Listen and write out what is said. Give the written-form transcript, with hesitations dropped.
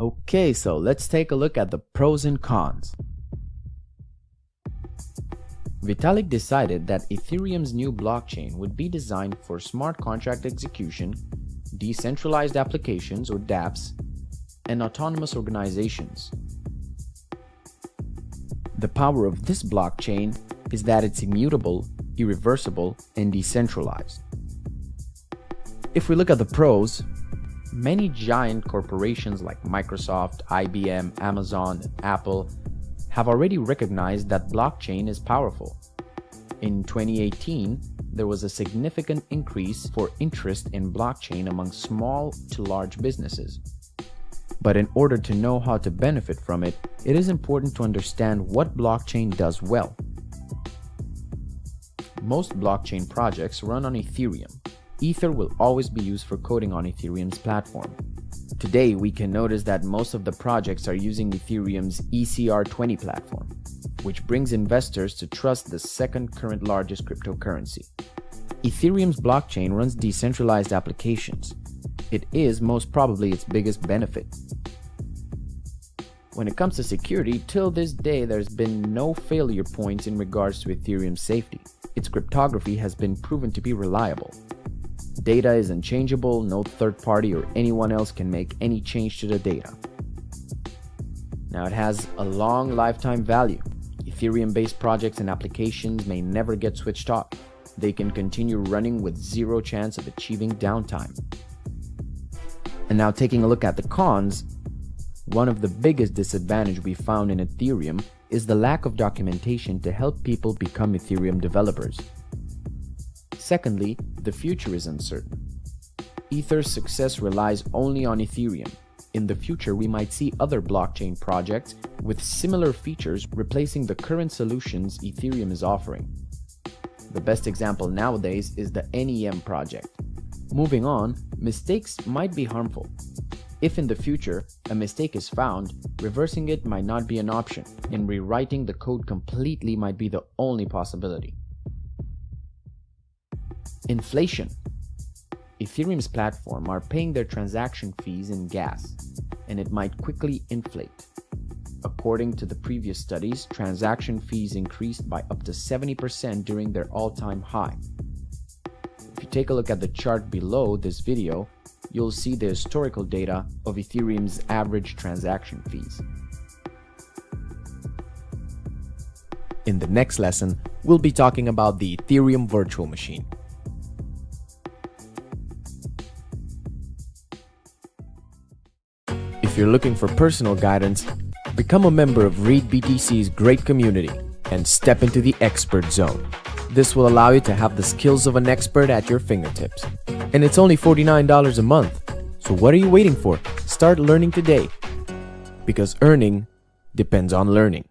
Okay, so let's take a look at the pros and cons. Vitalik decided that Ethereum's new blockchain would be designed for smart contract execution, decentralized applications or dApps, and autonomous organizations. The power of this blockchain is that it's immutable, irreversible, and decentralized. If we look at the pros, many giant corporations like Microsoft, IBM, Amazon, and Apple have already recognized that blockchain is powerful. In 2018, there was a significant increase for interest in blockchain among small to large businesses. But in order to know how to benefit from it, it is important to understand what blockchain does well. Most blockchain projects run on Ethereum. Ether will always be used for coding on Ethereum's platform. Today, we can notice that most of the projects are using Ethereum's ECR20 platform, which brings investors to trust the second current largest cryptocurrency. Ethereum's blockchain runs decentralized applications. It is most probably its biggest benefit. When it comes to security, till this day there's been no failure points in regards to Ethereum's safety. Its cryptography has been proven to be reliable. Data is unchangeable, no third party or anyone else can make any change to the data. Now it has a long lifetime value. Ethereum-based projects and applications may never get switched off. They can continue running with zero chance of achieving downtime. And now taking a look at the cons, one of the biggest disadvantages we found in Ethereum is the lack of documentation to help people become Ethereum developers. Secondly, the future is uncertain. Ether's success relies only on Ethereum. In the future, we might see other blockchain projects with similar features replacing the current solutions Ethereum is offering. The best example nowadays is the NEM project. Moving on, mistakes might be harmful. If in the future a mistake is found, reversing it might not be an option, and rewriting the code completely might be the only possibility. Inflation. Ethereum's platform are paying their transaction fees in gas, and it might quickly inflate. According to the previous studies, transaction fees increased by up to 70% during their all-time high. If you take a look at the chart below this video, you'll see the historical data of Ethereum's average transaction fees. In the next lesson, we'll be talking about the Ethereum virtual machine. If you're looking for personal guidance, become a member of Read BTC's great community and step into the expert zone. This will allow you to have the skills of an expert at your fingertips. And it's only $49 a month. So what are you waiting for? Start learning today. Because earning depends on learning.